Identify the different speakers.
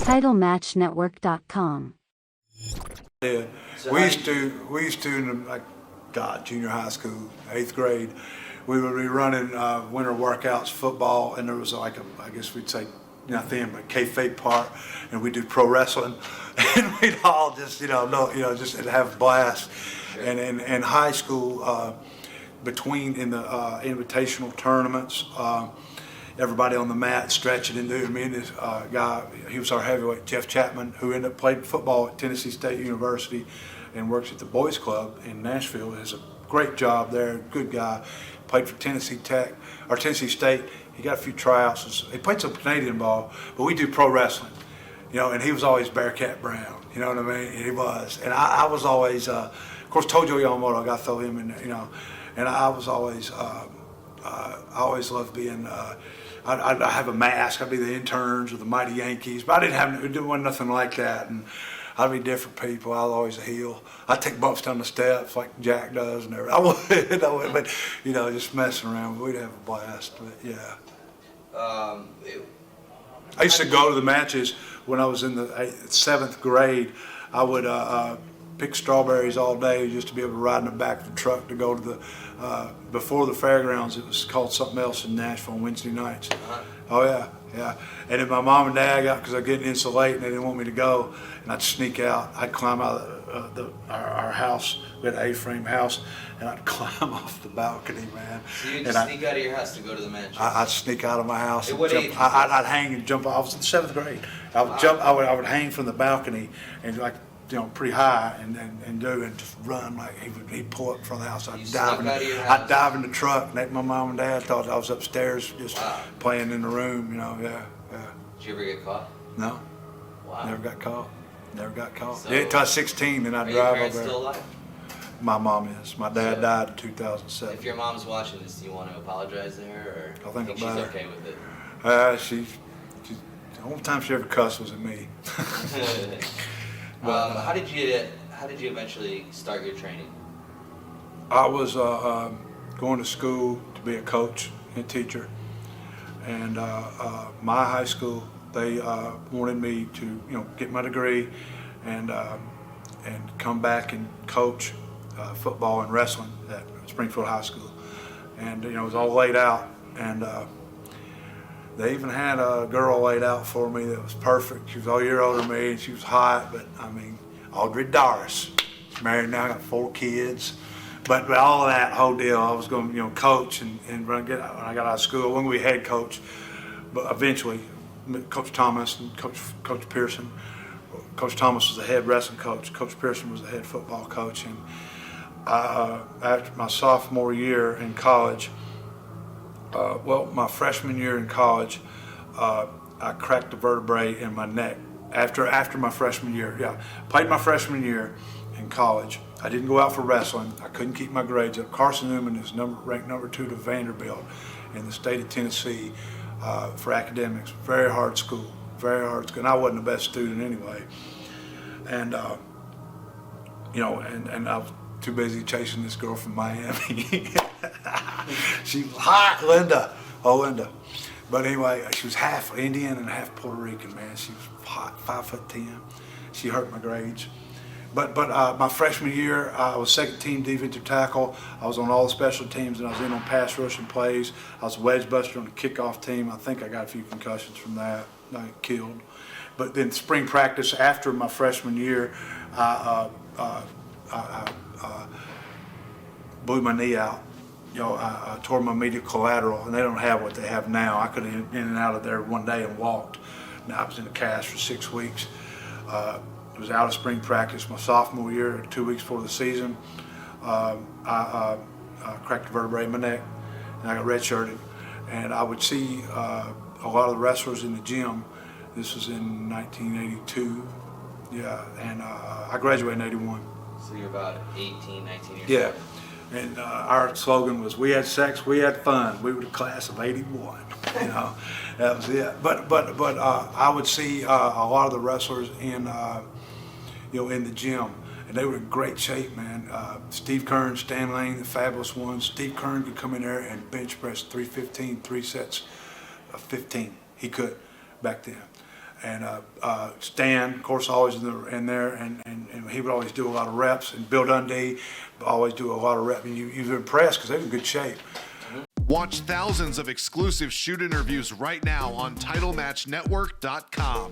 Speaker 1: TitleMatchNetwork.com.
Speaker 2: Yeah, we used to in junior high school, 8th grade, we would be running winter workouts, football, and there was I guess we'd say nothing but kayfabe part, and we do pro wrestling, and we'd all just just have a blast. And in high school, between in the invitational tournaments, everybody on the mat stretching and doing. Me and this guy, he was our heavyweight, Jeff Chapman, who ended up playing football at Tennessee State University and works at the Boys Club in Nashville. Has a great job there, good guy. Played for Tennessee State. He got a few tryouts. He played some Canadian ball, but we do pro wrestling, and he was always Bearcat Brown, you know what I mean? And he was. And I was always, of course, Tojo Yamamoto, I got to throw him in there, and I was always, I always loved being, I'd have a mask. I'd be the interns or the Mighty Yankees, but it wasn't nothing like that. And I'd be different people. I was always a heel. I'd take bumps down the steps like Jack does and everything. I would, but just messing around. We'd have a blast. But yeah. I used to go to the matches when I was in the 7th grade. I would pick strawberries all day just to be able to ride in the back of the truck to go to the before the fairgrounds. It was called something else in Nashville on Wednesday nights. Oh yeah. And then my mom and dad got, because I was getting in so late and they didn't want me to go, and I'd sneak out. I'd climb out of our house. We had an A-frame house, and I'd climb off the balcony, man.
Speaker 3: So you'd just sneak out of your house to go to the matches?
Speaker 2: I'd sneak out of my house.
Speaker 3: At what age?
Speaker 2: I'd hang and jump. I was in 7th grade. I would jump. I would hang from the balcony and pretty high and just run like he'd pull up in front of the house. I'd dive in the truck. And my mom and dad thought I was upstairs just playing in the room. Yeah.
Speaker 3: Did you ever get caught?
Speaker 2: No.
Speaker 3: Wow.
Speaker 2: Never got caught.
Speaker 3: So,
Speaker 2: Until I was 16, then I'd drive over there.
Speaker 3: Are your parents still alive?
Speaker 2: My mom is. My dad died in 2007.
Speaker 3: If your mom's watching this, do you want to apologize to her, or
Speaker 2: I think
Speaker 3: she's
Speaker 2: about it.
Speaker 3: okay with it?
Speaker 2: The only time she ever cussed was at me.
Speaker 3: How did you eventually start your training?
Speaker 2: I was going to school to be a coach and teacher, and my high school, they wanted me to get my degree and come back and coach football and wrestling at Springfield High School, and it was all laid out, and they even had a girl laid out for me that was perfect. She was a year older than me, and she was hot, but Audrey Doris. She's married now, got 4 kids. But all of that whole deal, I was going to coach, and when I got out of school, when we head coach, but eventually, Coach Thomas and Coach Pearson. Coach Thomas was the head wrestling coach. Coach Pearson was the head football coach. And after my sophomore year in college, my freshman year in college, I cracked a vertebrae in my neck. After my freshman year, played my freshman year in college. I didn't go out for wrestling. I couldn't keep my grades up. Carson Newman is ranked number 2 to Vanderbilt in the state of Tennessee for academics. Very hard school, and I wasn't the best student anyway. And and I was too busy chasing this girl from Miami. She was hot, Linda. But anyway, she was half Indian and half Puerto Rican, man. She was hot, 5'10". She hurt my grades. But my freshman year, I was second team defensive tackle. I was on all the special teams, and I was in on pass rushing plays. I was a wedge buster on the kickoff team. I think I got a few concussions from that. I got killed. But then spring practice after my freshman year, I blew my knee out. I tore my medial collateral, and they don't have what they have now. I could have been in and out of there one day and walked. Now I was in a cast for 6 weeks. It was out of spring practice my sophomore year, 2 weeks before the season. I cracked a vertebrae in my neck, and I got redshirted. And I would see a lot of the wrestlers in the gym. This was in 1982, and I graduated in 81.
Speaker 3: So you're about 18, 19 years old.
Speaker 2: And our slogan was, "We had sex, we had fun." We were the class of '81. That was it. But I would see a lot of the wrestlers in in the gym, and they were in great shape, man. Steve Kern, Stan Lane, the fabulous ones. Steve Kern could come in there and bench press 315, 3 sets of 15. He could back then. And Stan, of course, always in there, and he would always do a lot of reps. And Bill Dundee always do a lot of reps. And you're impressed because they're in good shape.
Speaker 1: Watch thousands of exclusive shoot interviews right now on TitleMatchNetwork.com.